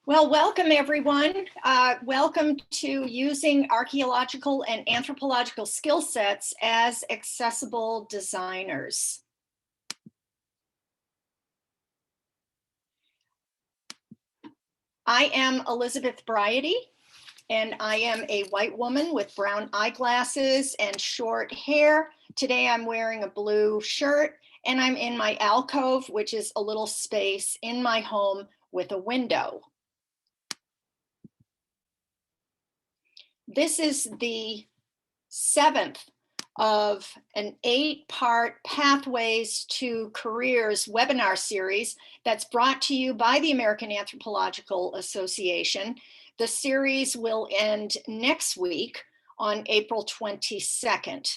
Well, welcome everyone. Welcome to using archaeological and anthropological skill sets as accessible designers. I am Elizabeth Bryety, and I am a white woman with brown eyeglasses and short hair. Today I'm wearing a blue shirt, and I'm in my alcove, which is a little space in my home with a window. This is the 7th of an 8-part Pathways to Careers webinar series that's brought to you by the American Anthropological Association. The series will end next week on April 22nd.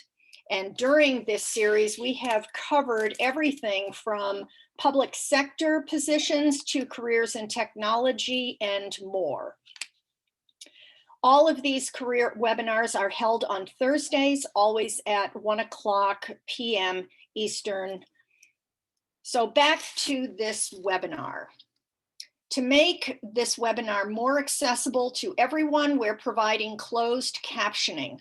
And during this series, we have covered everything from public sector positions to careers in technology and more. All of these career webinars are held on Thursdays, always at 1:00 p.m. Eastern. So back to this webinar. To make this webinar more accessible to everyone, we're providing closed captioning.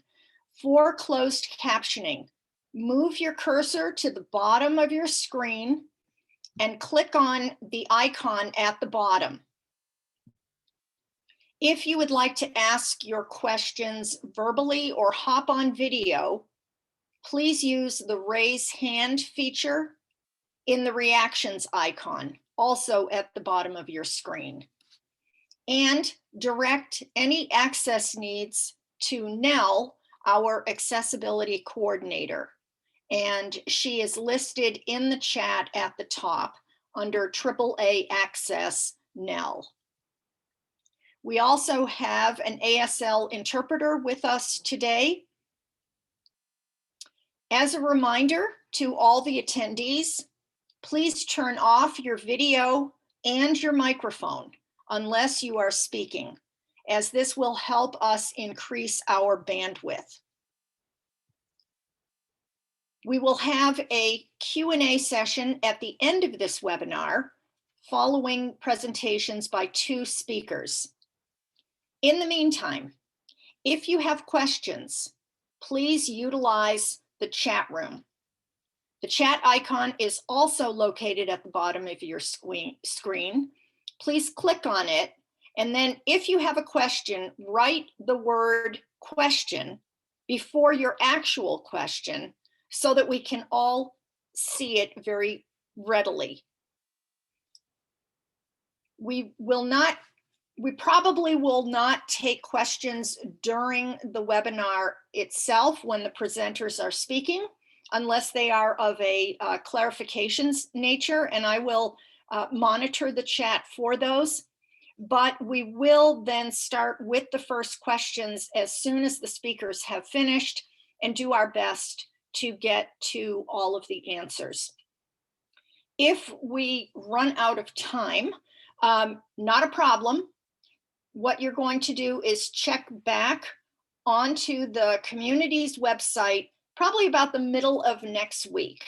For closed captioning, move your cursor to the bottom of your screen and click on the icon at the bottom. If you would like to ask your questions verbally or hop on video, please use the raise hand feature in the reactions icon, also at the bottom of your screen. And direct any access needs to Nell, our accessibility coordinator. And she is listed in the chat at the top under AAA Access Nell. We also have an ASL interpreter with us today. As a reminder to all the attendees, please turn off your video and your microphone unless you are speaking, as this will help us increase our bandwidth. We will have a Q&A session at the end of this webinar, following presentations by 2 speakers. In the meantime, if you have questions, please utilize the chat room. The chat icon is also located at the bottom of your screen. Please click on it, and then if you have a question, write the word question before your actual question so that we can all see it very readily. We probably will not take questions during the webinar itself when the presenters are speaking, unless they are of a clarifications nature, and I will monitor the chat for those. But we will then start with the first questions as soon as the speakers have finished and do our best to get to all of the answers. If we run out of time, not a problem. What you're going to do is check back onto the community's website, probably about the middle of next week.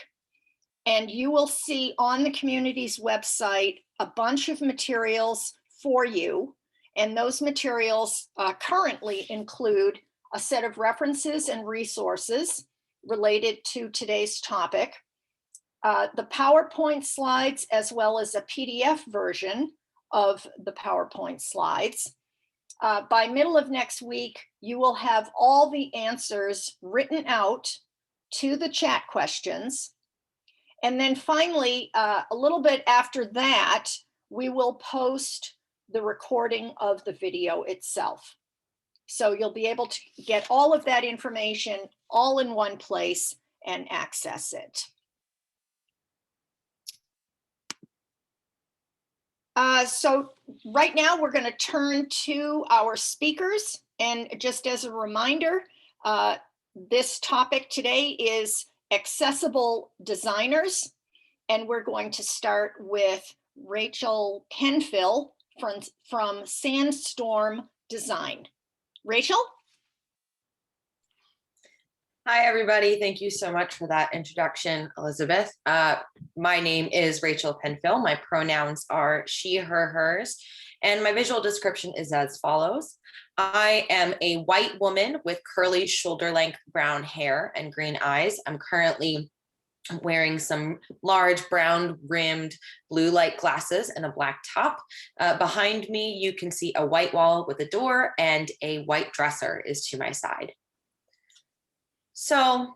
And you will see on the community's website a bunch of materials for you. And those materials currently include a set of references and resources related to today's topic, the PowerPoint slides, as well as a PDF version of the PowerPoint slides. By middle of next week, you will have all the answers written out to the chat questions. And then finally, a little bit after that, we will post the recording of the video itself. So you'll be able to get all of that information all in one place and access it. So right now we're going to turn to our speakers, and just as a reminder, this topic today is accessible designers, and we're going to start with Rachael Penfil from Sandstorm Design. Rachael? Hi, everybody. Thank you so much for that introduction, Elizabeth. My name is Rachael Penfil. My pronouns are she, her, hers, And my visual description is as follows. I am a white woman with curly shoulder-length brown hair and green eyes. I'm currently wearing some large brown rimmed blue light glasses and a black top. Behind me, you can see a white wall with a door, and a white dresser is to my side. So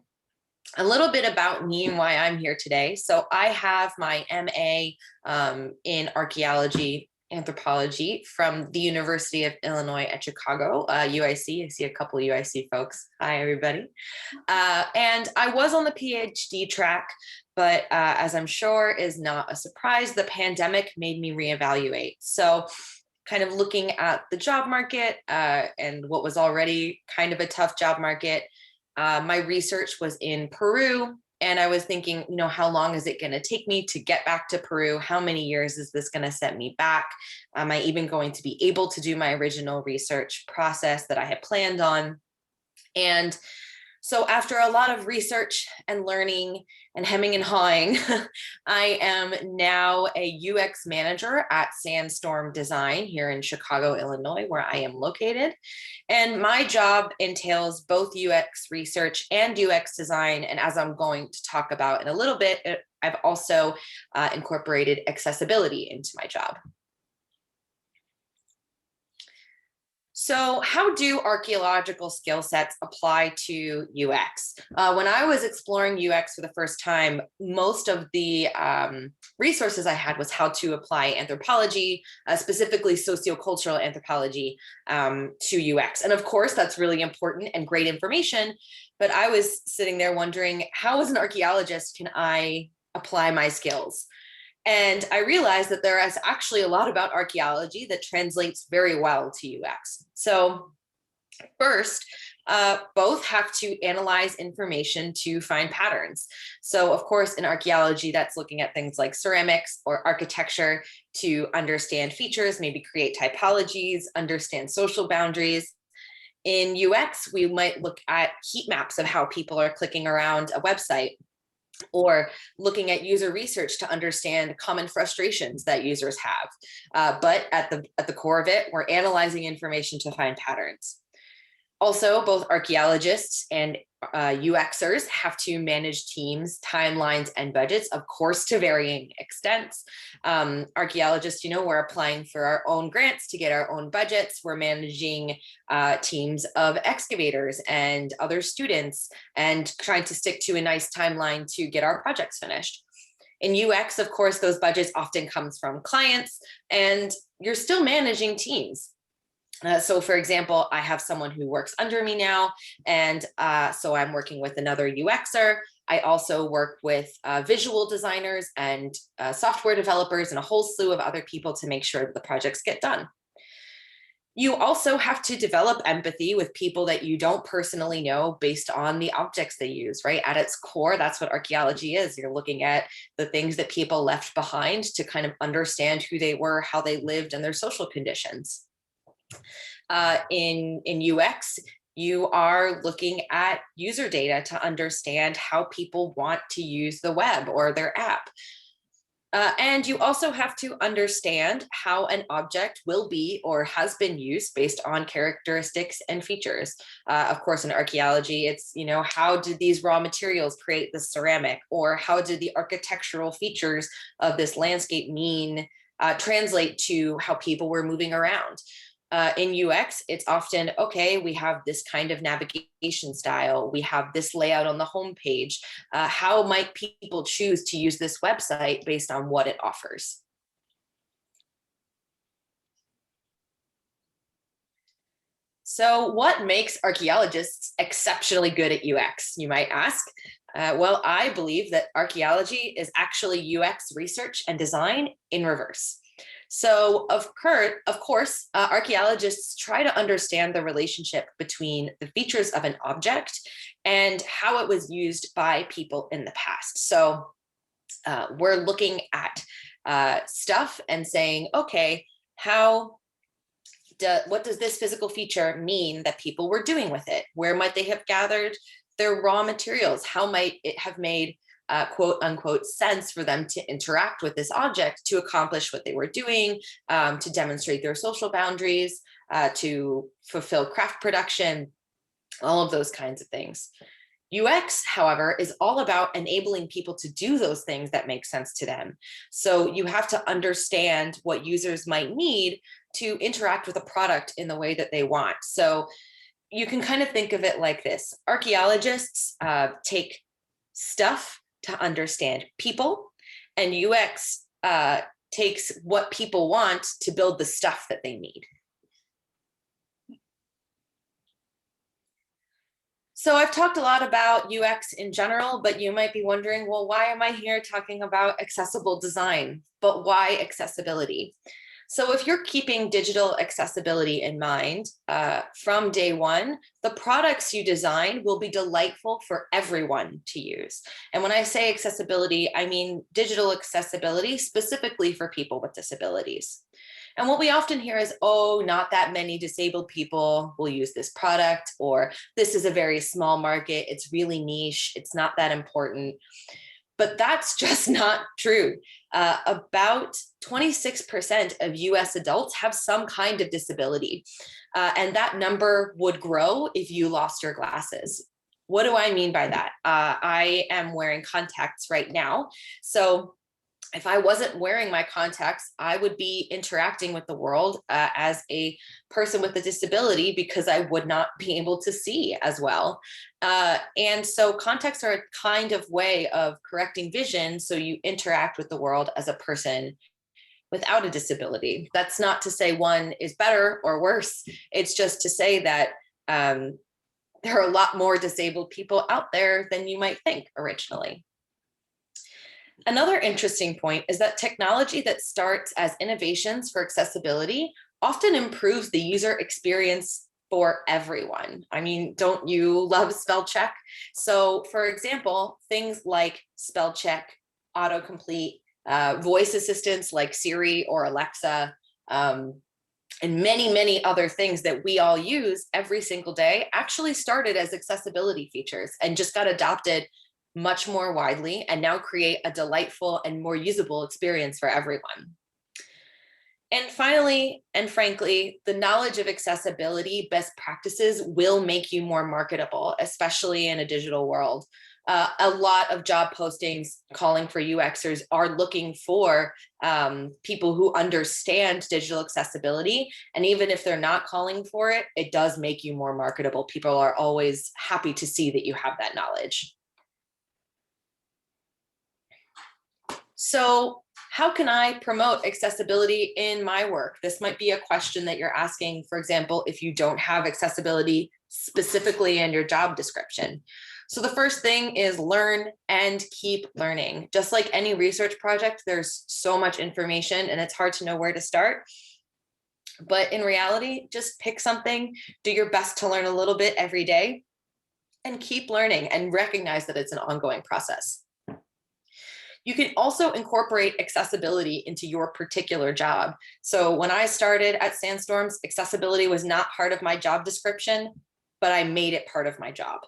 a little bit about me and why I'm here today. So I have my MA in archaeology, anthropology from the University of Illinois at Chicago, UIC. I see a couple UIC folks. Hi, everybody. And I was on the PhD track, but as I'm sure is not a surprise, the pandemic made me reevaluate. So kind of looking at the job market and what was already kind of a tough job market, my research was in Peru, and I was thinking, how long is it going to take me to get back to Peru? How many years is this going to set me back? Am I even going to be able to do my original research process that I had planned on? And so after a lot of research and learning and hemming and hawing, I am now a UX manager at Sandstorm Design here in Chicago, Illinois, where I am located. And my job entails both UX research and UX design. And as I'm going to talk about in a little bit, I've also incorporated accessibility into my job. So how do archaeological skill sets apply to UX? When I was exploring UX for the first time, most of the resources I had was how to apply anthropology, specifically sociocultural anthropology, to UX. And of course, that's really important and great information. But I was sitting there wondering, how as an archaeologist can I apply my skills? And I realized that there is actually a lot about archaeology that translates very well to UX. So first, both have to analyze information to find patterns. So of course, in archaeology, that's looking at things like ceramics or architecture to understand features, maybe create typologies, understand social boundaries. In UX, we might look at heat maps of how people are clicking around a website, or looking at user research to understand common frustrations that users have. But at the core of it, we're analyzing information to find patterns. Also, both archaeologists and UXers have to manage teams, timelines, and budgets, of course, to varying extents. Archaeologists, we're applying for our own grants to get our own budgets. We're managing teams of excavators and other students and trying to stick to a nice timeline to get our projects finished. In UX, of course, those budgets often comes from clients, and you're still managing teams. So for example, I have someone who works under me now, and so I'm working with another UXer. I also work with visual designers and software developers and a whole slew of other people to make sure that the projects get done. You also have to develop empathy with people that you don't personally know based on the objects they use, right? At its core, that's what archaeology is. You're looking at the things that people left behind to kind of understand who they were, how they lived, and their social conditions. In UX, you are looking at user data to understand how people want to use the web or their app. And you also have to understand how an object will be or has been used based on characteristics and features. Of course, in archaeology, it's, how did these raw materials create the ceramic, or how did the architectural features of this landscape translate to how people were moving around. In UX, it's often, okay, we have this kind of navigation style. We have this layout on the homepage. How might people choose to use this website based on what it offers? So what makes archaeologists exceptionally good at UX, you might ask? Well, I believe that archaeology is actually UX research and design in reverse. So of course, archaeologists try to understand the relationship between the features of an object and how it was used by people in the past. So we're looking at stuff and saying, okay, what does this physical feature mean that people were doing with it? Where might they have gathered their raw materials? How might it have made quote unquote sense for them to interact with this object to accomplish what they were doing, to demonstrate their social boundaries, to fulfill craft production, all of those kinds of things. UX, however, is all about enabling people to do those things that make sense to them. So you have to understand what users might need to interact with a product in the way that they want. So you can kind of think of it like this. Archaeologists take stuff to understand people, and UX takes what people want to build the stuff that they need. So I've talked a lot about UX in general, but you might be wondering, well, why am I here talking about accessible design? But why accessibility? So if you're keeping digital accessibility in mind from day one, the products you design will be delightful for everyone to use. And when I say accessibility, I mean digital accessibility specifically for people with disabilities. And what we often hear is, oh, not that many disabled people will use this product, or this is a very small market, it's really niche, it's not that important. But that's just not true. About 26% of US adults have some kind of disability. And that number would grow if you lost your glasses. What do I mean by that? I am wearing contacts right now. So if I wasn't wearing my contacts, I would be interacting with the world as a person with a disability because I would not be able to see as well. And so contacts are a kind of way of correcting vision so you interact with the world as a person without a disability. That's not to say one is better or worse. It's just to say that there are a lot more disabled people out there than you might think originally. Another interesting point is that technology that starts as innovations for accessibility often improves the user experience for everyone. I mean, don't you love spell check? So for example, things like spell check, autocomplete, voice assistants like Siri or Alexa, and many, many other things that we all use every single day actually started as accessibility features and just got adopted much more widely and now create a delightful and more usable experience for everyone. And finally, and frankly, the knowledge of accessibility best practices will make you more marketable, especially in a digital world. A lot of job postings calling for UXers are looking for people who understand digital accessibility. And even if they're not calling for it, it does make you more marketable. People are always happy to see that you have that knowledge. So how can I promote accessibility in my work? This might be a question that you're asking, for example, if you don't have accessibility specifically in your job description. So the first thing is learn and keep learning. Just like any research project, there's so much information and it's hard to know where to start. But in reality, just pick something, do your best to learn a little bit every day, and keep learning and recognize that it's an ongoing process. You can also incorporate accessibility into your particular job. So when I started at Sandstorms, accessibility was not part of my job description, but I made it part of my job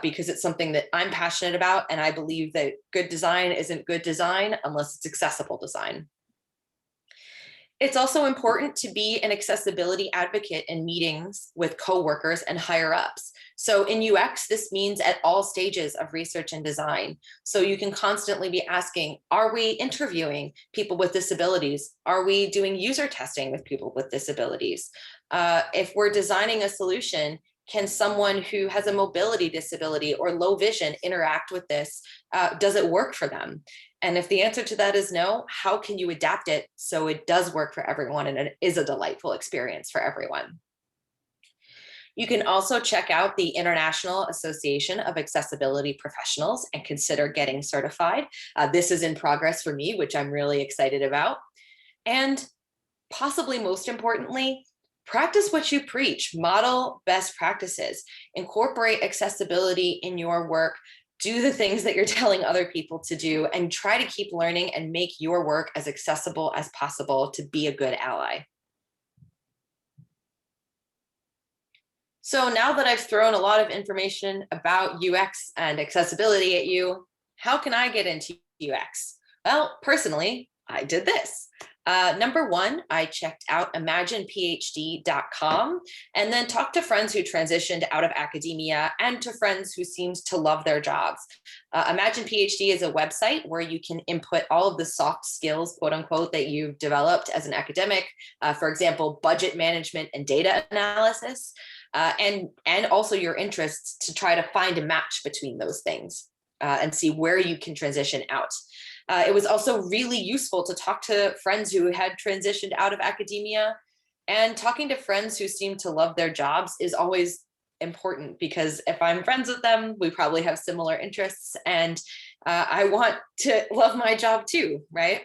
because it's something that I'm passionate about. And I believe that good design isn't good design unless it's accessible design. It's also important to be an accessibility advocate in meetings with coworkers and higher ups. So in UX, this means at all stages of research and design. So you can constantly be asking, are we interviewing people with disabilities? Are we doing user testing with people with disabilities? If we're designing a solution, can someone who has a mobility disability or low vision interact with this? Does it work for them? And if the answer to that is no, how can you adapt it so it does work for everyone and it is a delightful experience for everyone? You can also check out the International Association of Accessibility Professionals and consider getting certified. This is in progress for me, which I'm really excited about. And possibly most importantly, practice what you preach, model best practices, incorporate accessibility in your work, do the things that you're telling other people to do, and try to keep learning and make your work as accessible as possible to be a good ally. So now that I've thrown a lot of information about UX and accessibility at you, How can I get into UX? Well, personally, I did this. Number one, I checked out imaginephd.com and then talked to friends who transitioned out of academia and to friends who seemed to love their jobs. Imagine PhD is a website where you can input all of the soft skills, quote unquote, that you've developed as an academic. For example, budget management and data analysis, and also your interests to try to find a match between those things and see where you can transition out. It was also really useful to talk to friends who had transitioned out of academia, and talking to friends who seem to love their jobs is always important, because if I'm friends with them, we probably have similar interests, and I want to love my job too, right?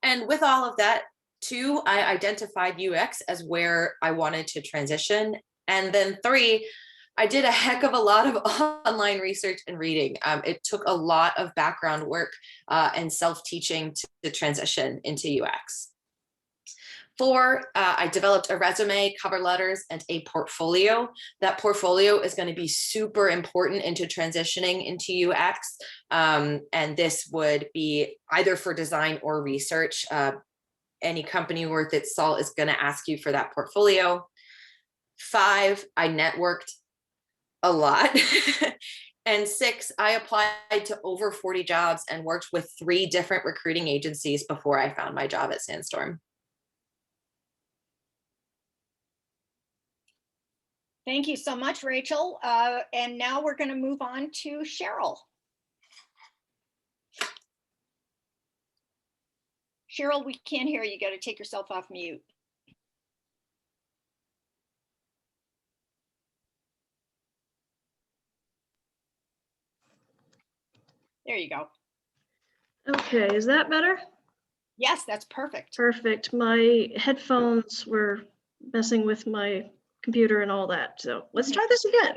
And with all of that too, I identified UX as where I wanted to transition. And then three, I did a heck of a lot of online research and reading. It took a lot of background work and self-teaching to transition into UX. Four, I developed a resume, cover letters, and a portfolio. That portfolio is going to be super important into transitioning into UX. And this would be either for design or research. Any company worth its salt is going to ask you for that portfolio. Five, I networked a lot. And six, I applied to over 40 jobs and worked with 3 different recruiting agencies before I found my job at Sandstorm. Thank you so much, Rachel. And now we're going to move on to Cheryl. Cheryl, we can't hear you. You got to take yourself off mute. There you go. Okay, is that better? Yes, that's perfect. Perfect. My headphones were messing with my computer and all that. So let's try this again.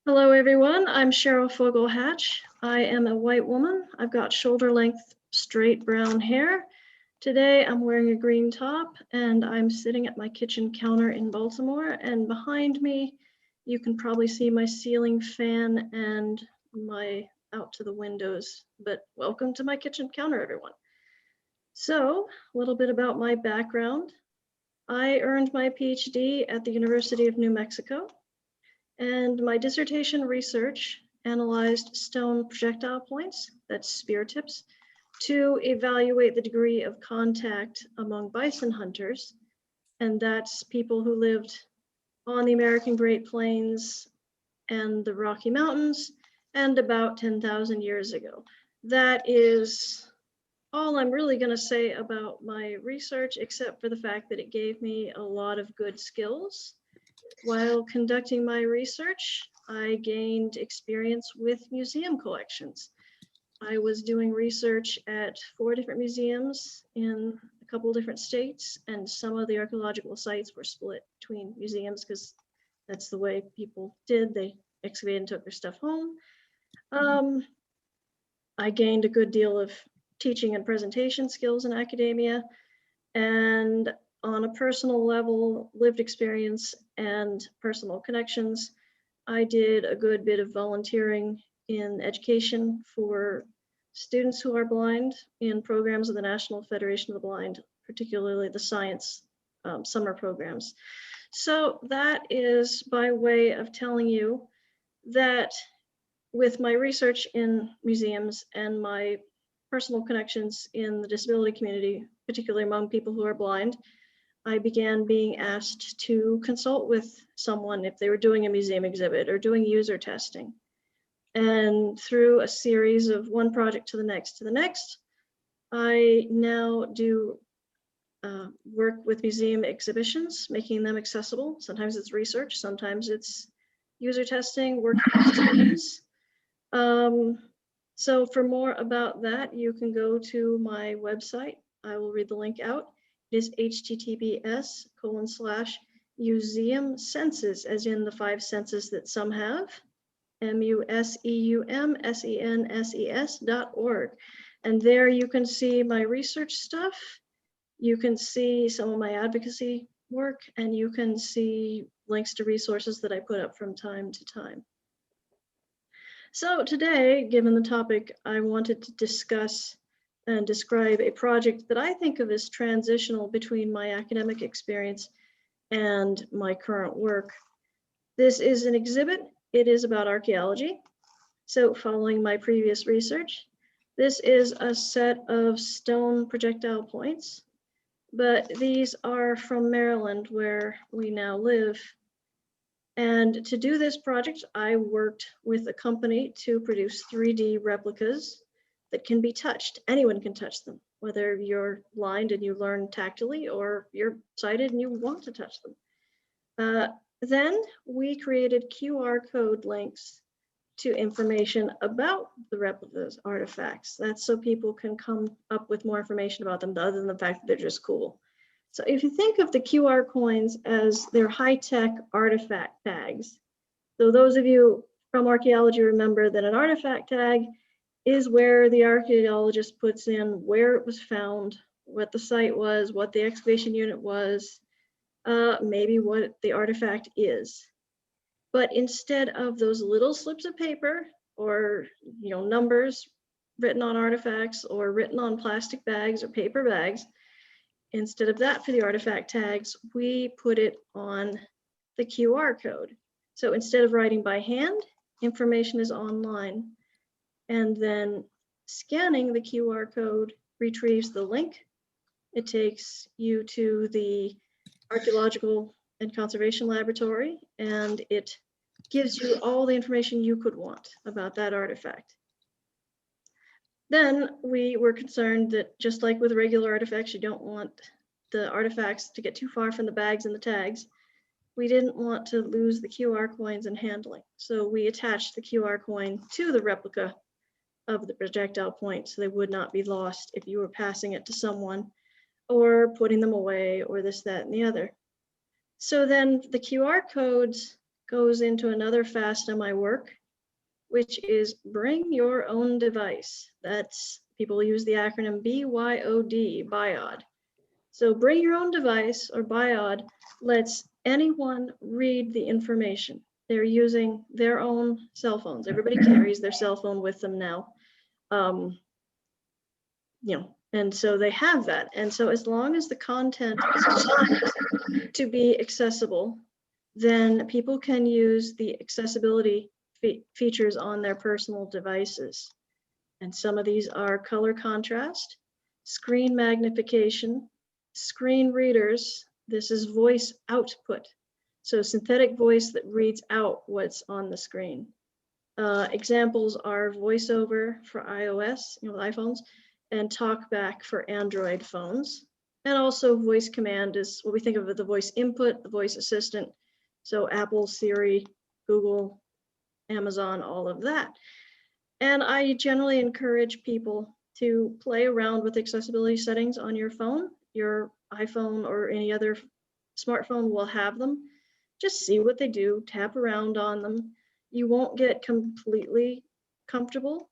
Hello, everyone. I'm Cheryl Fogle-Hatch. I am a white woman. I've got shoulder length, straight brown hair. Today, I'm wearing a green top and I'm sitting at my kitchen counter in Baltimore. And behind me, you can probably see my ceiling fan and my out to the windows. But welcome to my kitchen counter, everyone. So, a little bit about my background. I earned my PhD at the University of New Mexico, and my dissertation research analyzed stone projectile points, that's spear tips, to evaluate the degree of contact among bison hunters, and that's people who lived on the American Great Plains and the Rocky Mountains, and about 10,000 years ago. That is all I'm really going to say about my research, except for the fact that it gave me a lot of good skills. While conducting my research, I gained experience with museum collections. I was doing research at 4 different museums in a couple different states, and some of the archaeological sites were split between museums because that's the way people did. They excavated and took their stuff home. I gained a good deal of teaching and presentation skills in academia, and on a personal level, lived experience and personal connections, I did a good bit of volunteering in education for students who are blind in programs of the National Federation of the Blind, particularly the science summer programs. So that is by way of telling you that with my research in museums and my personal connections in the disability community, particularly among people who are blind, I began being asked to consult with someone if they were doing a museum exhibit or doing user testing. And through a series of one project to the next, I now do work with museum exhibitions, making them accessible. Sometimes it's research, sometimes it's user testing, working with students. So for more about that, you can go to my website. I will read the link out. It is https:/museum senses, as in the 5 senses that some have, museumsenses.org. And there you can see my research stuff. You can see some of my advocacy work, and you can see links to resources that I put up from time to time. So today, given the topic, I wanted to discuss and describe a project that I think of as transitional between my academic experience and my current work. This is an exhibit. It is about archaeology. So following my previous research, this is a set of stone projectile points, but these are from Maryland, where we now live. And to do this project, I worked with a company to produce 3D replicas that can be touched. Anyone can touch them, whether you're blind and you learn tactily, or you're sighted and you want to touch them. Then we created QR code links to information about the replicas artifacts. That's so people can come up with more information about them, other than the fact that they're just cool. So if you think of the QR coins as their high-tech artifact tags, so those of you from archaeology remember that an artifact tag is where the archaeologist puts in where it was found, what the site was, what the excavation unit was, maybe what the artifact is. But instead of those little slips of paper or numbers written on artifacts or written on plastic bags or paper bags, instead of that for the artifact tags, we put it on the QR code. So instead of writing by hand, information is online. And then scanning the QR code retrieves the link. It takes you to the Archaeological and Conservation Laboratory, and it gives you all the information you could want about that artifact. Then we were concerned that, just like with regular artifacts, you don't want the artifacts to get too far from the bags and the tags. We didn't want to lose the QR coins in handling. So we attached the QR coin to the replica of the projectile point, so they would not be lost if you were passing it to someone or putting them away or this, that, and the other. So then the QR codes goes into another facet of my work, which is bring your own device. That's, people use the acronym BYOD, BYOD. So bring your own device, or BYOD, lets anyone read the information. They're using their own cell phones. Everybody carries their cell phone with them now. And so they have that. And so as long as the content is designed to be accessible, then people can use the accessibility features on their personal devices. And some of these are color contrast, screen magnification, screen readers. This is voice output. So synthetic voice that reads out what's on the screen. Examples are voiceover for iOS, iPhones, and talkback for Android phones. And also voice command is what we think of as the voice input, the voice assistant. So Apple, Siri, Google, Amazon, all of that. And I generally encourage people to play around with accessibility settings on your phone. Your iPhone or any other smartphone will have them. Just see what they do, tap around on them. You won't get completely comfortable,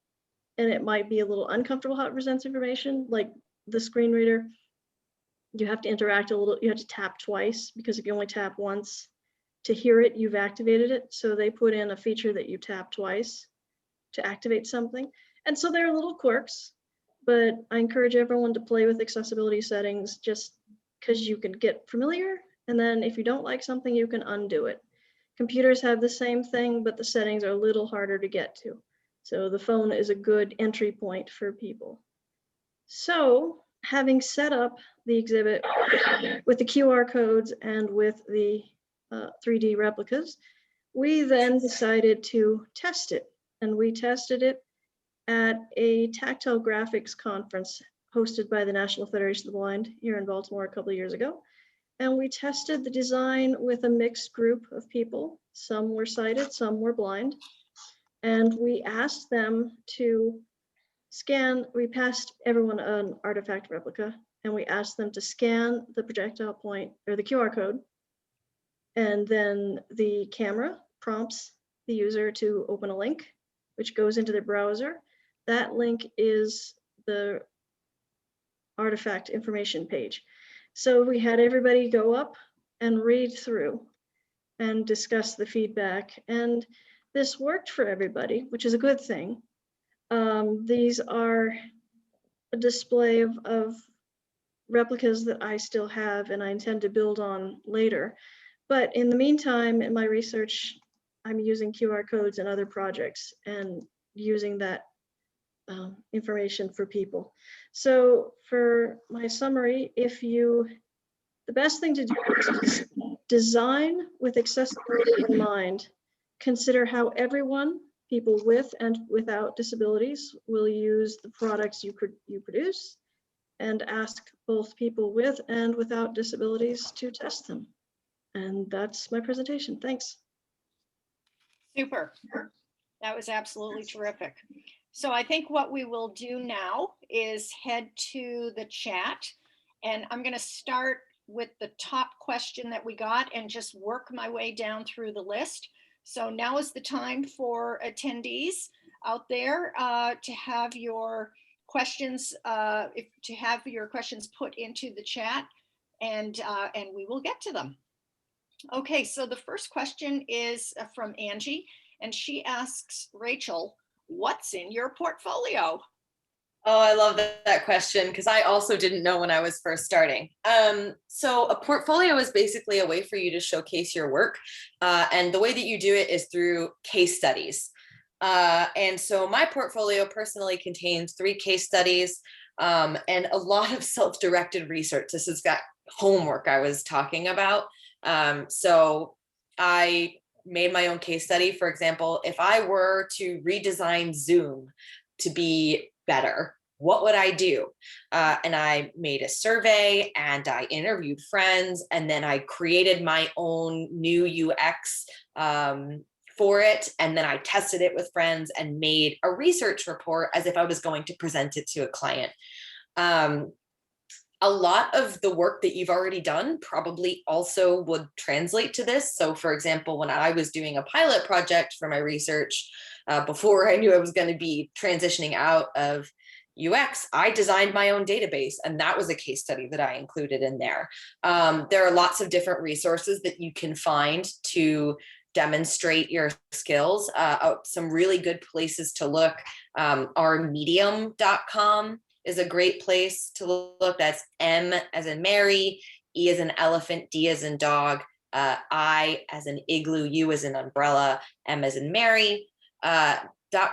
and it might be a little uncomfortable how it presents information. Like the screen reader, you have to interact a little, you have to tap twice, because if you only tap once to hear it, you've activated it. So they put in a feature that you tap twice to activate something. And so there are little quirks, but I encourage everyone to play with accessibility settings, just because you can get familiar. And then if you don't like something, you can undo it. Computers have the same thing, but the settings are a little harder to get to. So the phone is a good entry point for people. So having set up the exhibit with the QR codes and with the 3D replicas, we then decided to test it. And we tested it at a tactile graphics conference hosted by the National Federation of the Blind here in Baltimore a couple of years ago. And we tested the design with a mixed group of people. Some were sighted, some were blind. And we asked them to scan, we passed everyone an artifact replica, and we asked them to scan the projectile point, or the QR code. And then the camera prompts the user to open a link, which goes into their browser. That link is the artifact information page. So we had everybody go up and read through and discuss the feedback. And this worked for everybody, which is a good thing. These are a display of replicas that I still have and I intend to build on later. But in the meantime, in my research, I'm using QR codes in other projects and using that information for people. So for my summary, the best thing to do is design with accessibility in mind. Consider how everyone, people with and without disabilities, will use the products you produce, and ask both people with and without disabilities to test them. And that's my presentation. Thanks. Super. That was absolutely terrific. So I think what we will do now is head to the chat, and I'm going to start with the top question that we got and just work my way down through the list. So now is the time for attendees out there to have your questions, put into the chat, and we will get to them. Okay, so the first question is from Angie, and she asks Rachael, what's in your portfolio? Oh, I love that question because I also didn't know when I was first starting. So a portfolio is basically a way for you to showcase your work. And the way that you do it is through case studies. And so my portfolio personally contains 3 case studies and a lot of self-directed research. This has got homework I was talking about. So I made my own case study. For example, if I were to redesign Zoom to be better, what would I do? And I made a survey and I interviewed friends, and then I created my own new UX for it. And then I tested it with friends and made a research report as if I was going to present it to a client. A lot of the work that you've already done probably also would translate to this. So for example, when I was doing a pilot project for my research, before I knew I was going to be transitioning out of UX, I designed my own database, and that was a case study that I included in there. There are lots of different resources that you can find to demonstrate your skills. Some really good places to look are medium.com is a great place to look. That's M as in Mary, E as in elephant, D as in dog, I as in igloo, U as in umbrella, M as in Mary.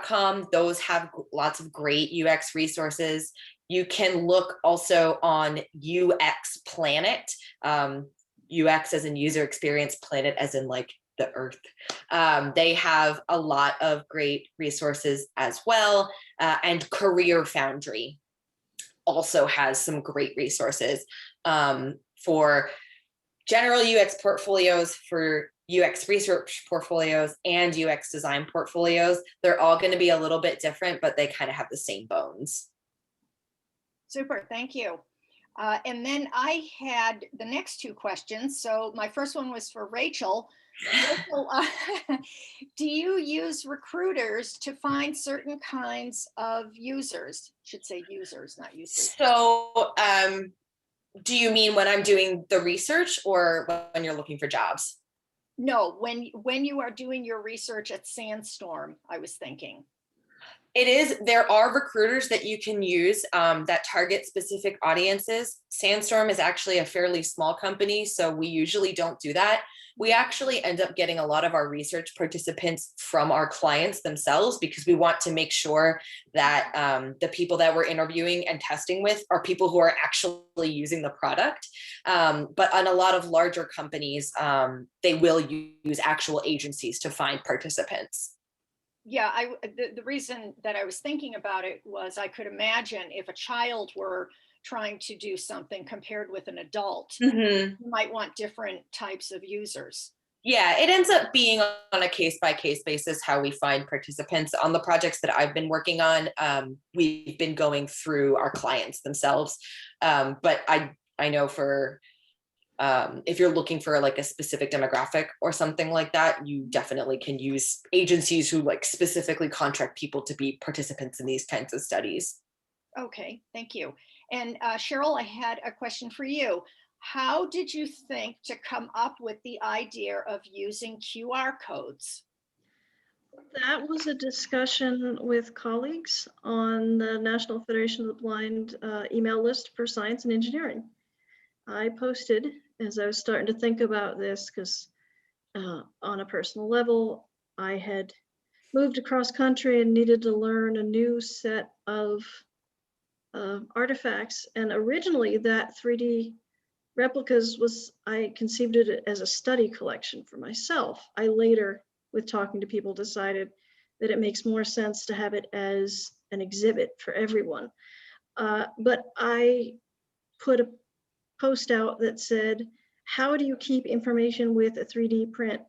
.com. Those have lots of great UX resources. You can look also on UX Planet, UX as in user experience, planet as in like the earth. They have a lot of great resources as well. And Career Foundry also has some great resources for general UX portfolios, for UX research portfolios, and UX design portfolios. They're all going to be a little bit different, but they kind of have the same bones. Super, thank you. And then I had the next 2 questions. So my first one was for Rachael. Rachael, do you use recruiters to find certain kinds of users? Should say users, not users. So do you mean when I'm doing the research or when you're looking for jobs? No, when you are doing your research at Sandstorm, I was thinking. It is, there are recruiters that you can use that target specific audiences. Sandstorm is actually a fairly small company, so we usually don't do that. We actually end up getting a lot of our research participants from our clients themselves, because we want to make sure that the people that we're interviewing and testing with are people who are actually using the product. But on a lot of larger companies, they will use actual agencies to find participants. Yeah, the reason that I was thinking about it was I could imagine if a child were trying to do something compared with an adult, you might want different types of users. Yeah, it ends up being on a case-by-case basis how we find participants. On the projects that I've been working on, we've been going through our clients themselves. But I know for if you're looking for like a specific demographic or something like that, you definitely can use agencies who like specifically contract people to be participants in these kinds of studies. Okay, thank you. And Cheryl, I had a question for you. How did you think to come up with the idea of using QR codes? That was a discussion with colleagues on the National Federation of the Blind email list for science and engineering. I posted as I was starting to think about this because on a personal level, I had moved across country and needed to learn a new set of artifacts. And originally that 3D replicas I conceived it as a study collection for myself. I later, with talking to people, decided that it makes more sense to have it as an exhibit for everyone. But I put a post out that said, how do you keep information with a 3D print?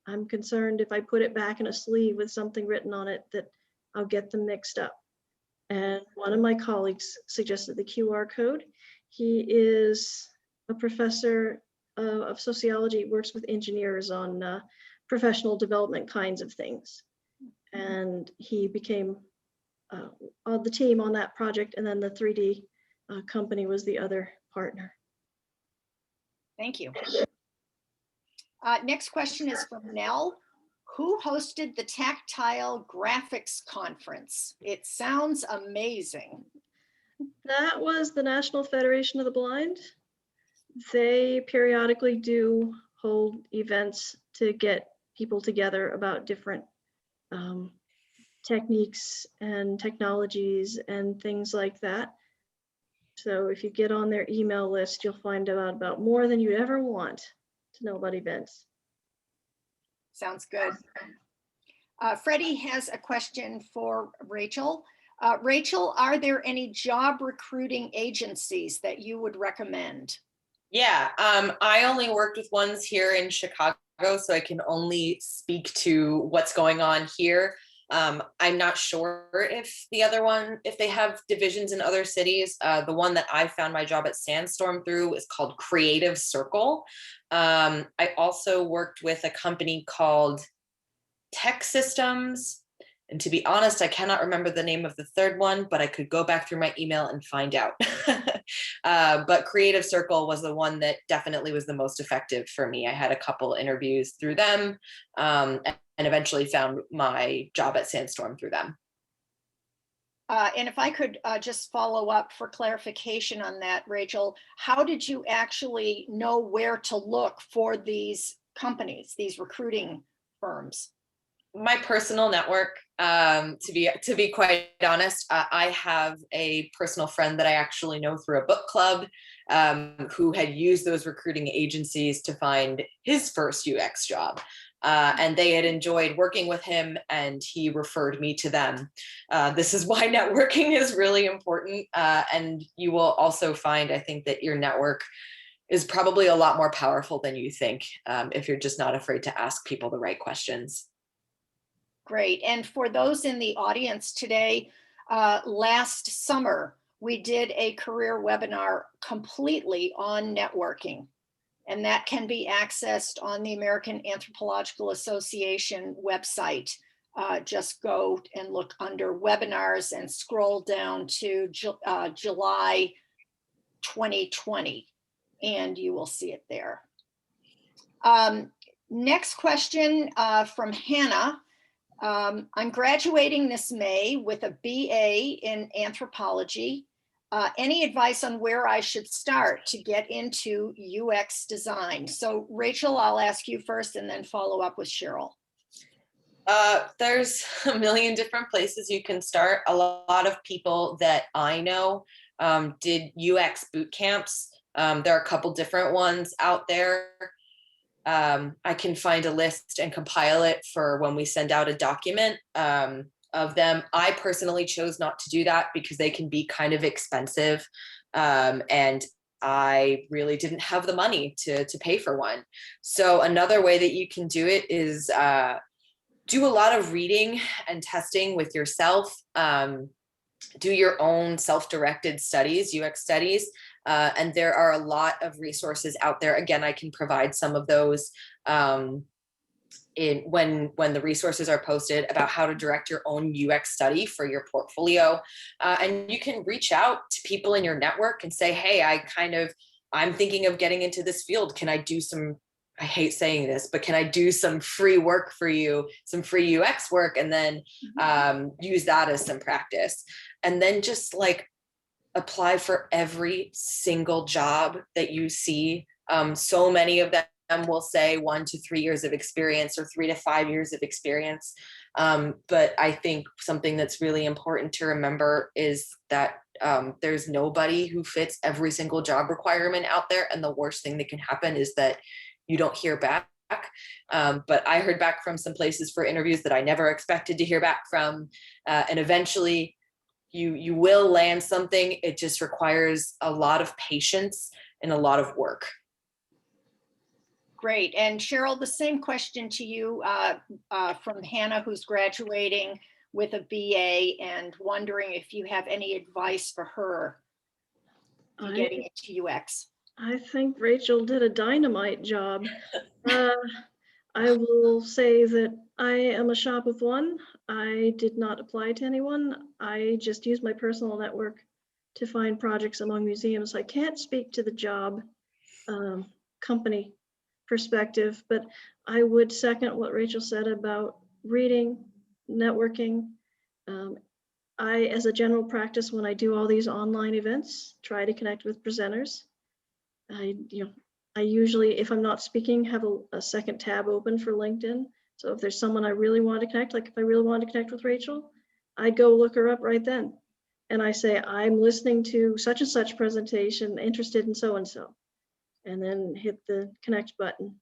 I'm concerned if I put it back in a sleeve with something written on it that I'll get them mixed up. And one of my colleagues suggested the QR code. He is a professor of sociology, works with engineers on professional development kinds of things. And he became on the team on that project, and then the 3D company was the other partner. Thank you. Next question is from Nell. Who hosted the Tactile Graphics Conference? It sounds amazing. That was the National Federation of the Blind. They periodically do hold events to get people together about different techniques and technologies and things like that. So if you get on their email list, you'll find out about more than you'd ever want to know about events. Sounds good. Freddie has a question for Rachael. Rachael, are there any job recruiting agencies that you would recommend? Yeah, I only worked with ones here in Chicago, so I can only speak to what's going on here. I'm not sure if the other one, if they have divisions in other cities. The one that I found my job at Sandstorm through is called Creative Circle. I also worked with a company called Tech Systems. And to be honest, I cannot remember the name of the third one, but I could go back through my email and find out. But Creative Circle was the one that definitely was the most effective for me. I had a couple interviews through them and eventually found my job at Sandstorm through them. And if I could just follow up for clarification on that, Rachael, how did you actually know where to look for these companies, these recruiting firms? My personal network, to be quite honest, I have a personal friend that I actually know through a book club who had used those recruiting agencies to find his first UX job. And they had enjoyed working with him and he referred me to them. This is why networking is really important. And you will also find, I think, that your network is probably a lot more powerful than you think if you're just not afraid to ask people the right questions. Great. And for those in the audience today, last summer, we did a career webinar completely on networking. And that can be accessed on the American Anthropological Association website. Just go and look under webinars and scroll down to July 2020, and you will see it there. Next question from Hannah. I'm graduating this May with a BA in anthropology. Any advice on where I should start to get into UX design? So Rachael, I'll ask you first and then follow up with Cheryl. There's a million different places you can start. A lot of people that I know did UX boot camps. There are a couple different ones out there. I can find a list and compile it for when we send out a document of them. I personally chose not to do that because they can be kind of expensive. And I really didn't have the money to pay for one. So another way that you can do it is do a lot of reading and testing with yourself. Do your own self-directed studies, UX studies. And there are a lot of resources out there. Again, I can provide some of those when the resources are posted about how to direct your own UX study for your portfolio. And you can reach out to people in your network and say, hey, I'm thinking of getting into this field. Can I do some I hate saying this, but can I do some free work for you, some free UX work, and then use that as some practice? And then just like apply for every single job that you see. So many of them will say 1 to 3 years of experience or 3 to 5 years of experience. But I think something that's really important to remember is that there's nobody who fits every single job requirement out there. And the worst thing that can happen is that you don't hear back. But I heard back from some places for interviews that I never expected to hear back from. And eventually you will land something. It just requires a lot of patience and a lot of work. Great. And Cheryl, the same question to you from Hannah, who's graduating with a BA and wondering if you have any advice for her in getting into UX. I think Rachel did a dynamite job. I will say that I am a shop of one. I did not apply to anyone. I just used my personal network to find projects among museums. I can't speak to the job company perspective, but I would second what Rachel said about reading, networking. I, as a general practice, when I do all these online events, try to connect with presenters. I usually, if I'm not speaking, have a second tab open for LinkedIn. So if there's someone I really want to connect, like if I really want to connect with Rachael, I go look her up right then. And I say, I'm listening to such and such presentation, interested in so-and-so, and then hit the connect button.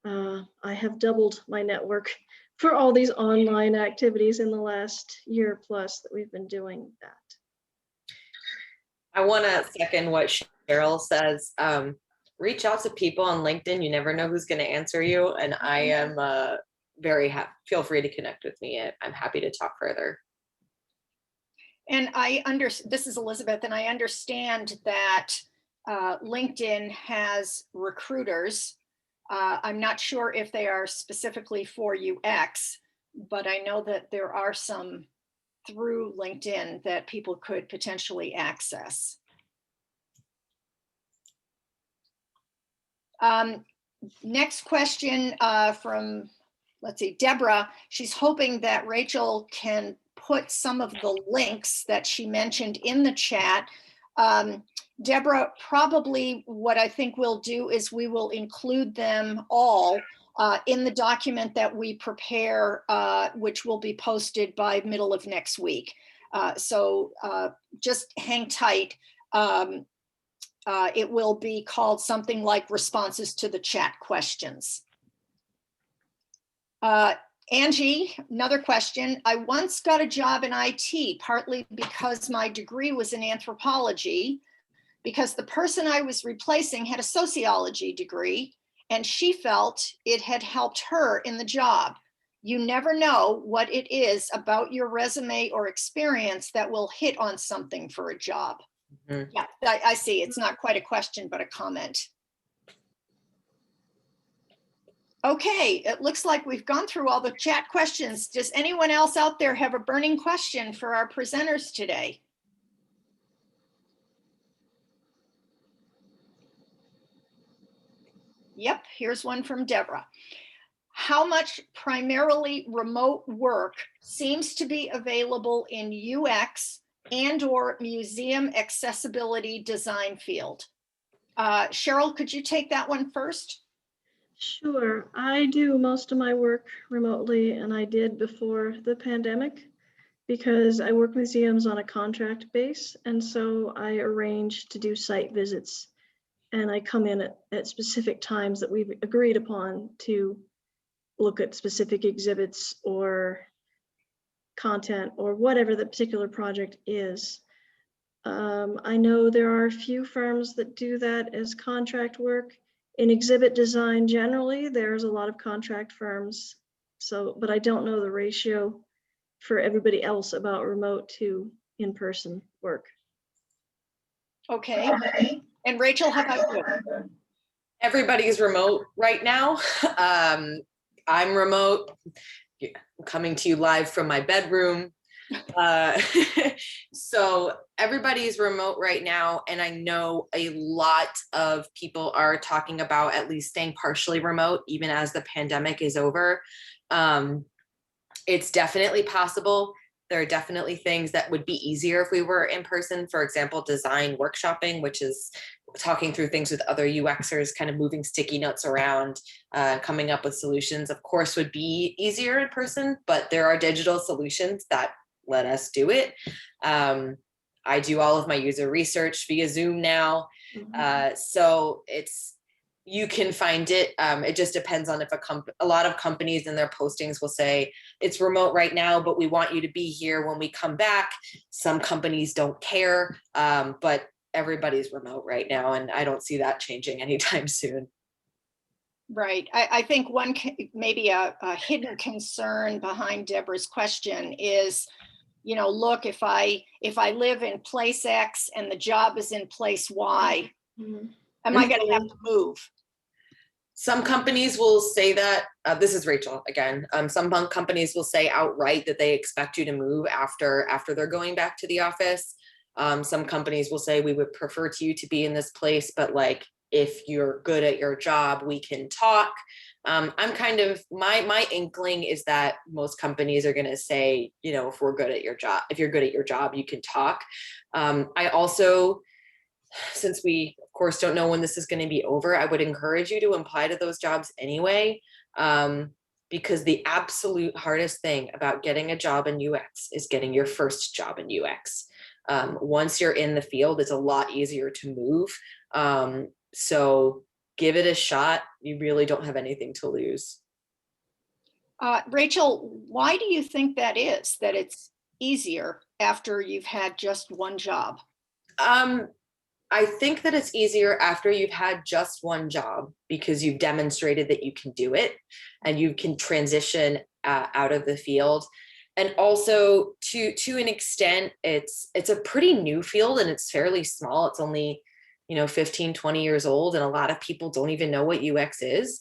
I have doubled my network for all these online activities in the last year plus that we've been doing that. I want to second what Cheryl says. Reach out to people on LinkedIn. You never know who's going to answer you. And I am very happy. Feel free to connect with me. I'm happy to talk further. And this is Elizabeth, and I understand that LinkedIn has recruiters. I'm not sure if they are specifically for UX, but I know that there are some through LinkedIn that people could potentially access. Next question from, let's see, Deborah. She's hoping that Rachael can put some of the links that she mentioned in the chat. Deborah, probably what I think we'll do is we will include them all in the document that we prepare, which will be posted by middle of next week. So just hang tight. It will be called something like responses to the chat questions. Angie, another question. I once got a job in IT, partly because my degree was in anthropology, because the person I was replacing had a sociology degree, and she felt it had helped her in the job. You never know what it is about your resume or experience that will hit on something for a job. Mm-hmm. Yeah, I see. It's not quite a question, but a comment. Okay, it looks like we've gone through all the chat questions. Does anyone else out there have a burning question for our presenters today? Yep, here's one from Deborah. How much primarily remote work seems to be available in UX and/or museum accessibility design field? Cheryl, could you take that one first? Sure, I do most of my work remotely, and I did before the pandemic because I work museums on a contract base, and so I arrange to do site visits, and I come in at specific times that we've agreed upon to look at specific exhibits or content or whatever the particular project is. I know there are a few firms that do that as contract work. In exhibit design, generally, there's a lot of contract firms. So, but I don't know the ratio for everybody else about remote to in-person work. Okay. And Rachael, how about you? Everybody's remote right now. I'm remote. I'm coming to you live from my bedroom. Uh, so everybody's remote right now, and I know a lot of people are talking about at least staying partially remote, even as the pandemic is over. It's definitely possible. There are definitely things that would be easier if we were in person. For example, design workshopping, which is talking through things with other UXers, kind of moving sticky notes around, coming up with solutions, of course, would be easier in person, but there are digital solutions that let us do it. I do all of my user research via Zoom now. So you can find it. It just depends on if a lot of companies in their postings will say it's remote right now, but we want you to be here when we come back. Some companies don't care, but everybody's remote right now, and I don't see that changing anytime soon. Right. I think maybe a hidden concern behind Deborah's question is, look, if I live in place X and the job is in place Y, am I going to have to move? Some companies will say that, this is Rachel again, some companies will say outright that they expect you to move after they're going back to the office. Some companies will say we would prefer you to be in this place, but like, if you're good at your job, we can talk. I'm kind of, my inkling is that most companies are going to say, if we're good at your job, if you're good at your job, you can talk. I also, since we of course don't know when this is going to be over, I would encourage you to apply to those jobs anyway, because the absolute hardest thing about getting a job in UX is getting your first job in UX. Once you're in the field, it's a lot easier to move. So give it a shot. You really don't have anything to lose. Rachel, why do you think that is, that it's easier after you've had just one job? I think that it's easier after you've had just one job because you've demonstrated that you can do it and you can transition out of the field. And also to an extent, it's a pretty new field and it's fairly small. It's only, 15, 20 years old. And a lot of people don't even know what UX is,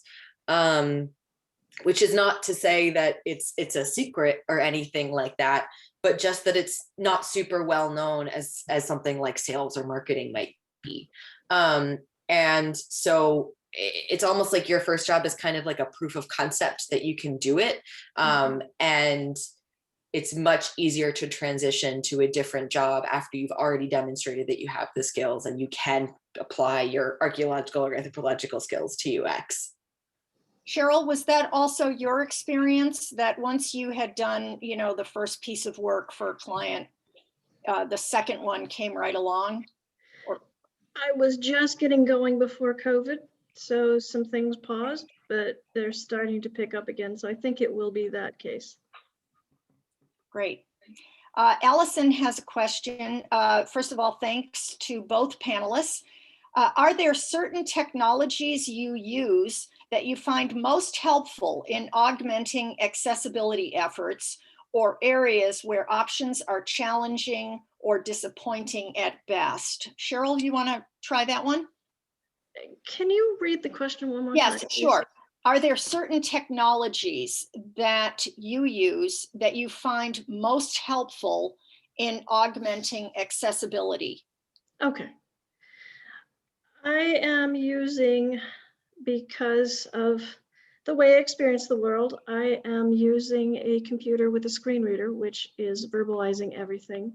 which is not to say that it's a secret or anything like that, but just that it's not super well known as something like sales or marketing might be. And so it's almost like your first job is kind of like a proof of concept that you can do it. And it's much easier to transition to a different job after you've already demonstrated that you have the skills and you can apply your archaeological or anthropological skills to UX. Cheryl, was that also your experience that once you had done, the first piece of work for a client, the second one came right along? I was just getting going before COVID, so some things paused, but they're starting to pick up again. So I think it will be that case. Great. Allison has a question. First of all, thanks to both panelists. Are there certain technologies you use that you find most helpful in augmenting accessibility efforts or areas where options are challenging or disappointing at best? Cheryl, you want to try that one? Can you read the question one more time? Yes, sure. Are there certain technologies that you use that you find most helpful in augmenting accessibility? Okay. I am using, because of the way I experience the world, I am using a computer with a screen reader, which is verbalizing everything.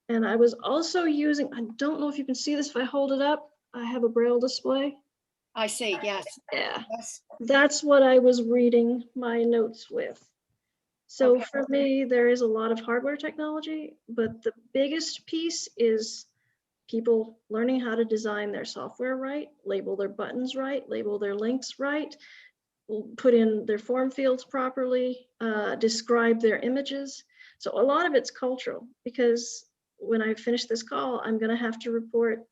And I was also using, I don't know if you can see this if I hold it up, I have a Braille display. I see, yes. Yeah, Yes. that's what I was reading my notes with. So Okay. for me, there is a lot of hardware technology, but the biggest piece is people learning how to design their software right, label their buttons right, label their links right, put in their form fields properly, describe their images. So a lot of it's cultural, because when I finish this call, I'm going to have to report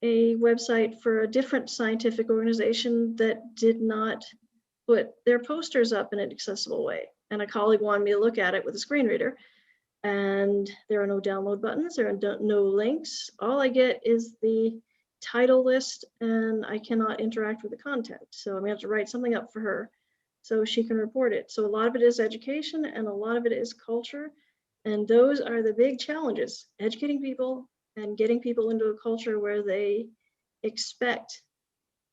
a website for a different scientific organization that did not put their posters up in an accessible way. And a colleague wanted me to look at it with a screen reader. And there are no download buttons, there are no links. All I get is the title list and I cannot interact with the content. So I'm gonna have to write something up for her so she can report it. So a lot of it is education and a lot of it is culture. And those are the big challenges, educating people and getting people into a culture where they expect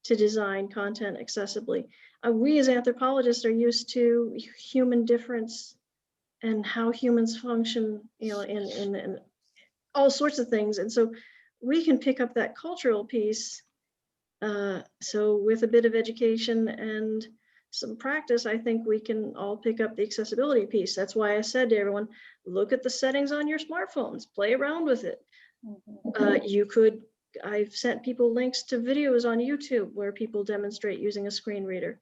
to design content accessibly. We as anthropologists are used to human difference and how humans function, you know, in all sorts of things. And so we can pick up that cultural piece. So with a bit of education and some practice, I think we can all pick up the accessibility piece. That's why I said to everyone, look at the settings on your smartphones, play around with it. I've sent people links to videos on YouTube where people demonstrate using a screen reader.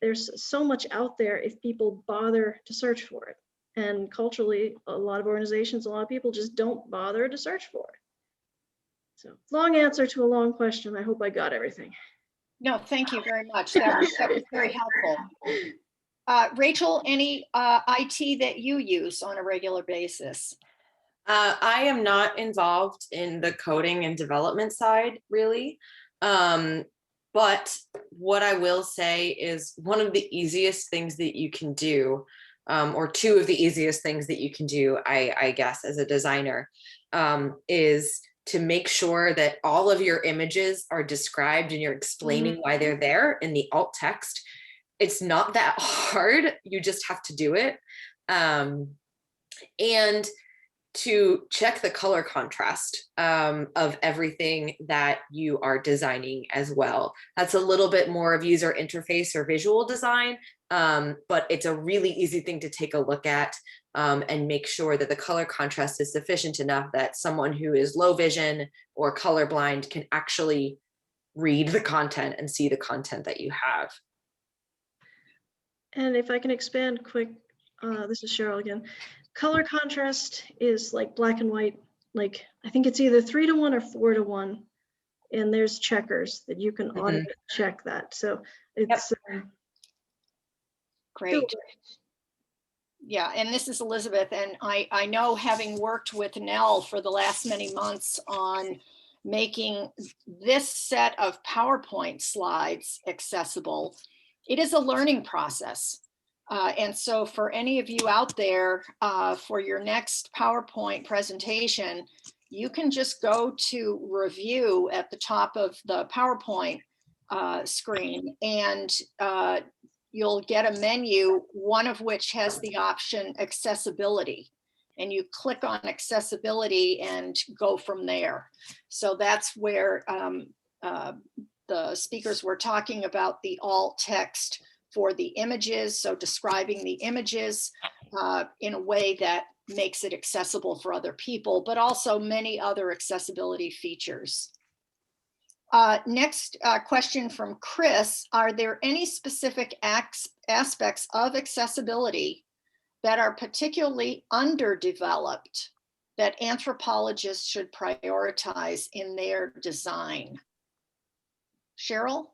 There's so much out there if people bother to search for it. And culturally, a lot of organizations, a lot of people just don't bother to search for it. So long answer to a long question. I hope I got everything. No, thank you very much. That was very helpful. Rachel, any IT that you use on a regular basis? I am not involved in the coding and development side, really. But what I will say is one of the easiest things that you can do, or two of the easiest things that you can do, I guess, as a designer, is to make sure that all of your images are described and you're explaining why they're there in the alt text. It's not that hard. You just have to do it. And to check the color contrast of everything that you are designing as well. That's a little bit more of user interface or visual design, but it's a really easy thing to take a look at and make sure that the color contrast is sufficient enough that someone who is low vision or colorblind can actually read the content and see the content that you have. And if I can expand quick, this is Cheryl again. Color contrast is like black and white. Like I think it's either 3:1 or 4:1, and there's checkers that you can automate check that. So it's great. Yeah, and this is Elizabeth, and I know, having worked with Nell for the last many months on making this set of PowerPoint slides accessible, it is a learning process. And so for any of you out there, for your next PowerPoint presentation, you can just go to review at the top of the PowerPoint screen, and you'll get a menu, one of which has the option accessibility. And you click on accessibility and go from there. So that's where the speakers were talking about the alt text for the images, so describing the images in a way that makes it accessible for other people, but also many other accessibility features. Next question from Chris: are there any specific aspects of accessibility that are particularly underdeveloped that anthropologists should prioritize in their design? Cheryl?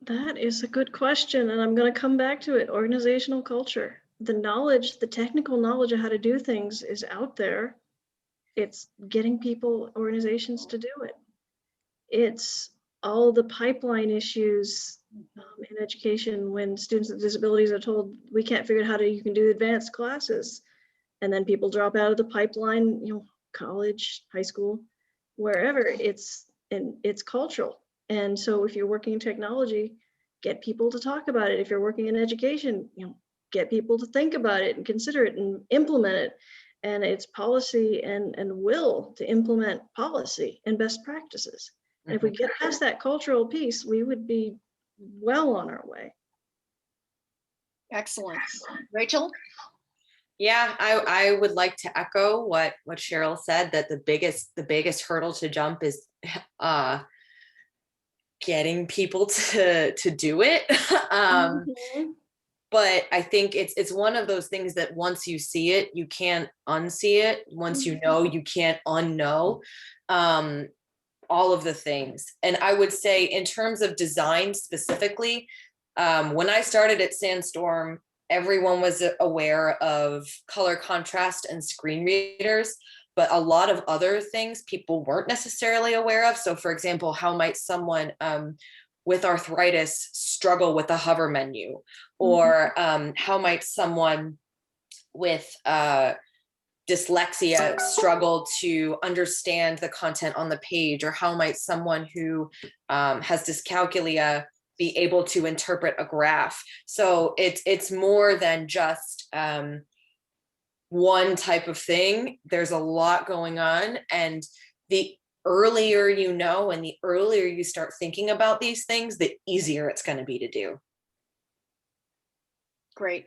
That is a good question, and I'm going to come back to it. Organizational culture. The knowledge, the technical knowledge of how to do things is out there. It's getting people, organizations to do it. It's all the pipeline issues in education when students with disabilities are told, we can't figure out how you can do advanced classes. And then people drop out of the pipeline, you know, college, high school, wherever. It's cultural. And so if you're working in technology, get people to talk about it. If you're working in education, you know, get people to think about it and consider it and implement it. And it's policy and will to implement policy and best practices. And if we get past that cultural piece, we would be well on our way. Excellent. Rachel? Yeah, I would like to echo what Cheryl said, that the biggest hurdle to jump is getting people to do it. But I think it's one of those things that once you see it, you can't unsee it. Once you know, you can't unknow all of the things. And I would say, in terms of design specifically, when I started at Sandstorm, everyone was aware of color contrast and screen readers, but a lot of other things people weren't necessarily aware of. So for example, how might someone with arthritis struggle with a hover menu? Or how might someone with dyslexia struggle to understand the content on the page, or how might someone who has dyscalculia be able to interpret a graph? So it's more than just one type of thing. There's a lot going on, and the earlier you know and the earlier you start thinking about these things, the easier it's going to be to do. Great.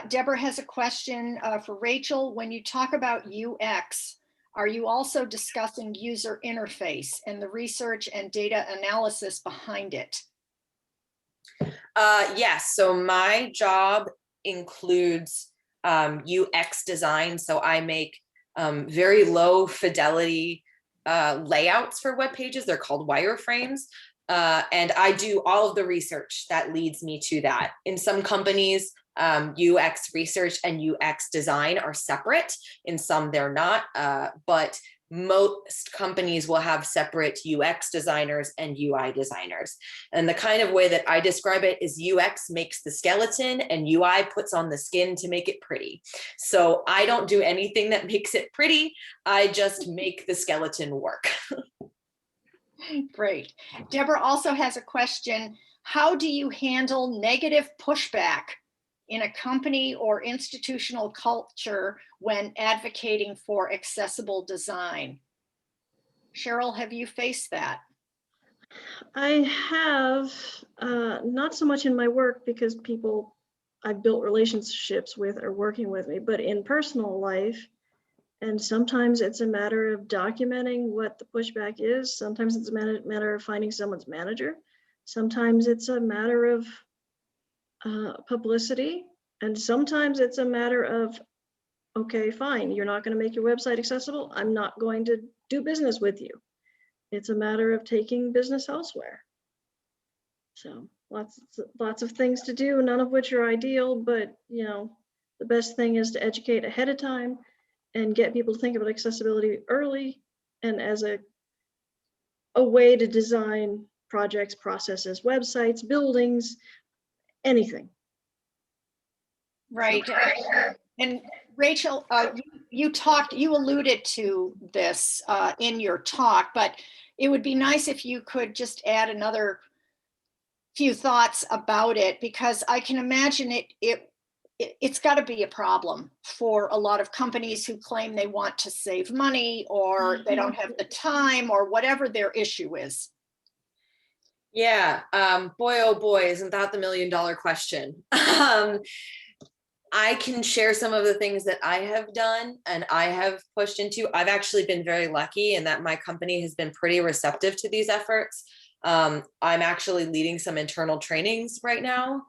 Deborah has a question for Rachel. When you talk about UX, are you also discussing user interface and the research and data analysis behind it? Yes, so my job includes UX design. So I make very low fidelity layouts for web pages. They're called wireframes. And I do all of the research that leads me to that. In some companies, UX research and UX design are separate. In some, they're not. But most companies will have separate UX designers and UI designers. And the kind of way that I describe it is UX makes the skeleton and UI puts on the skin to make it pretty. So I don't do anything that makes it pretty. I just make the skeleton work. Great. Deborah also has a question. How do you handle negative pushback in a company or institutional culture when advocating for accessible design? Cheryl, have you faced that? I have, not so much in my work, because people I've built relationships with are working with me, but in personal life. And sometimes it's a matter of documenting what the pushback is. Sometimes it's a matter of finding someone's manager. Sometimes it's a matter of publicity. And sometimes it's a matter of, okay, fine, you're not going to make your website accessible. I'm not going to do business with you. It's a matter of taking business elsewhere. So lots of things to do, none of which are ideal, but the best thing is to educate ahead of time and get people to think about accessibility early and as a way to design projects, processes, websites, buildings, anything. Right. And Rachel, you alluded to this in your talk, but it would be nice if you could just add another few thoughts about it, because I can imagine it's got to be a problem for a lot of companies who claim they want to save money, or they don't have the time, or whatever their issue is. Yeah, boy, oh boy, isn't that the $1 million question? I can share some of the things that I have done and I have pushed into. I've actually been very lucky in that my company has been pretty receptive to these efforts. I'm actually leading some internal trainings right now,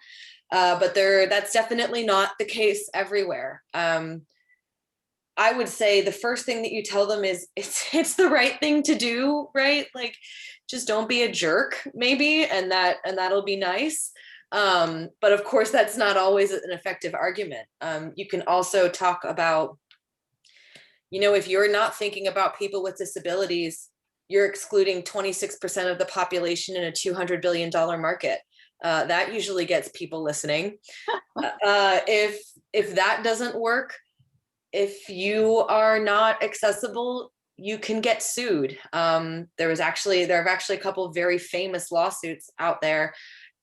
but that's definitely not the case everywhere. I would say the first thing that you tell them is it's the right thing to do, right? Like, just don't be a jerk, maybe, and that'll be nice. But of course, that's not always an effective argument. You can also talk about, if you're not thinking about people with disabilities, you're excluding 26% of the population in a $200 billion market. That usually gets people listening. If that doesn't work, if you are not accessible, you can get sued. There have actually a couple of very famous lawsuits out there.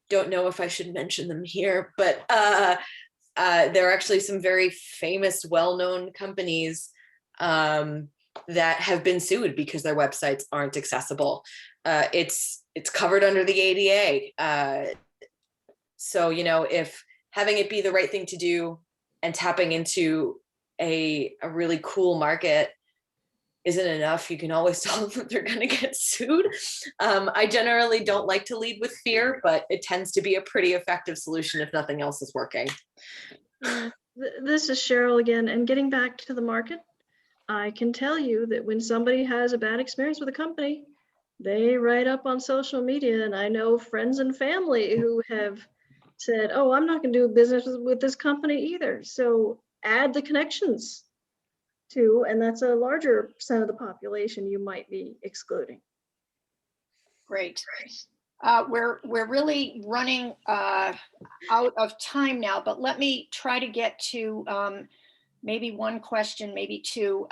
Don't know if I should mention them here, but there are actually some very famous, well-known companies that have been sued because their websites aren't accessible. It's covered under the ADA. So, if having it be the right thing to do and tapping into a really cool market isn't enough, you can always tell them that they're going to get sued. I generally don't like to lead with fear, but it tends to be a pretty effective solution if nothing else is working. This is Cheryl again, and getting back to the market, I can tell you that when somebody has a bad experience with a company, they write up on social media, and I know friends and family who have said, oh, I'm not going to do business with this company either. So add the connections to, and that's a larger percent of the population you might be excluding. Great. We're really running out of time now, but let me try to get to maybe one question, maybe two.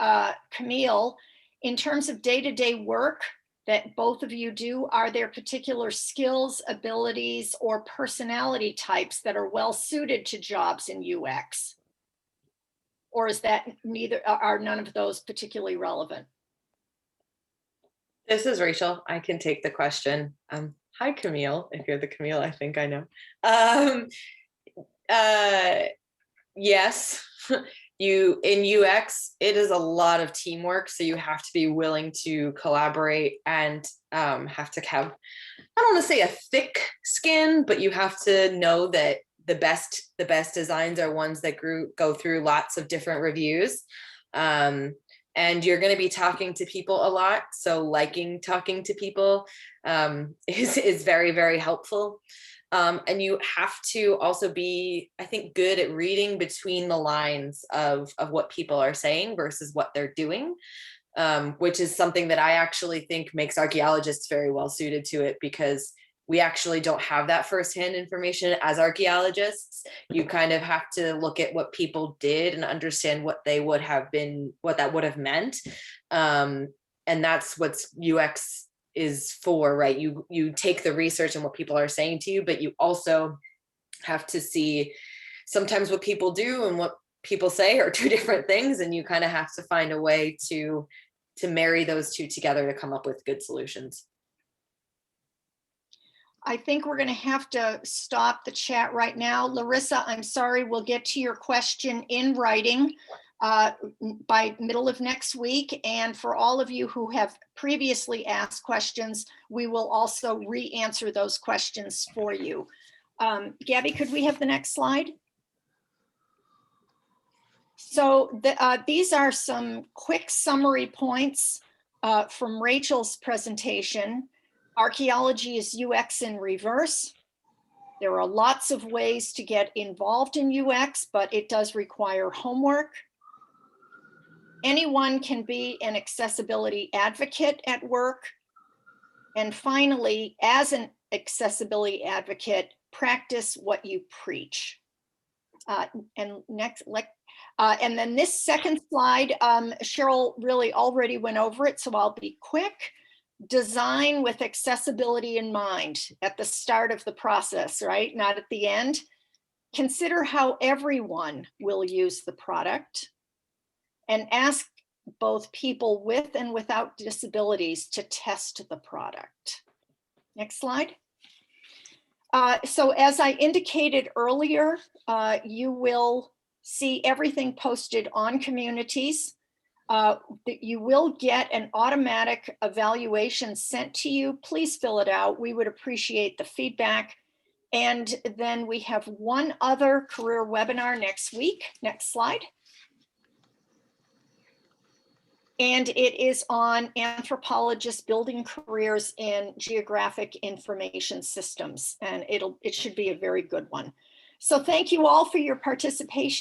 Camille, in terms of day-to-day work that both of you do, are there particular skills, abilities, or personality types that are well suited to jobs in UX? Or is that are none of those particularly relevant? This is Rachel. I can take the question. Hi, Camille. If you're the Camille, I think I know. Yes, in UX, it is a lot of teamwork. So you have to be willing to collaborate and have to have, I don't want to say a thick skin, but you have to know that the best designs are ones that go through lots of different reviews. And you're going to be talking to people a lot. So liking talking to people is very, very helpful. And you have to also be, I think, good at reading between the lines of what people are saying versus what they're doing, which is something that I actually think makes archaeologists very well suited to it, because we actually don't have that firsthand information as archaeologists. You kind of have to look at what people did and understand what they would have been, what that would have meant. And that's what UX is for, right? You take the research and what people are saying to you, but you also have to see sometimes what people do and what people say are two different things. And you kind of have to find a way to marry those two together to come up with good solutions. I think we're going to have to stop the chat right now. Larissa, I'm sorry, we'll get to your question in writing by middle of next week. And for all of you who have previously asked questions, we will also re-answer those questions for you. Gabby, could we have the next slide? So these are some quick summary points from Rachel's presentation. Archaeology is UX in reverse. There are lots of ways to get involved in UX, but it does require homework. Anyone can be an accessibility advocate at work. And finally, as an accessibility advocate, practice what you preach. And then this second slide, Cheryl really already went over it, so I'll be quick. Design with accessibility in mind at the start of the process, right? Not at the end. Consider how everyone will use the product, and ask both people with and without disabilities to test the product. Next slide. So as I indicated earlier, you will see everything posted on communities. You will get an automatic evaluation sent to you. Please fill it out. We would appreciate the feedback. And then we have one other career webinar next week. Next slide. And it is on anthropologists building careers in geographic information systems. And it should be a very good one. So thank you all for your participation.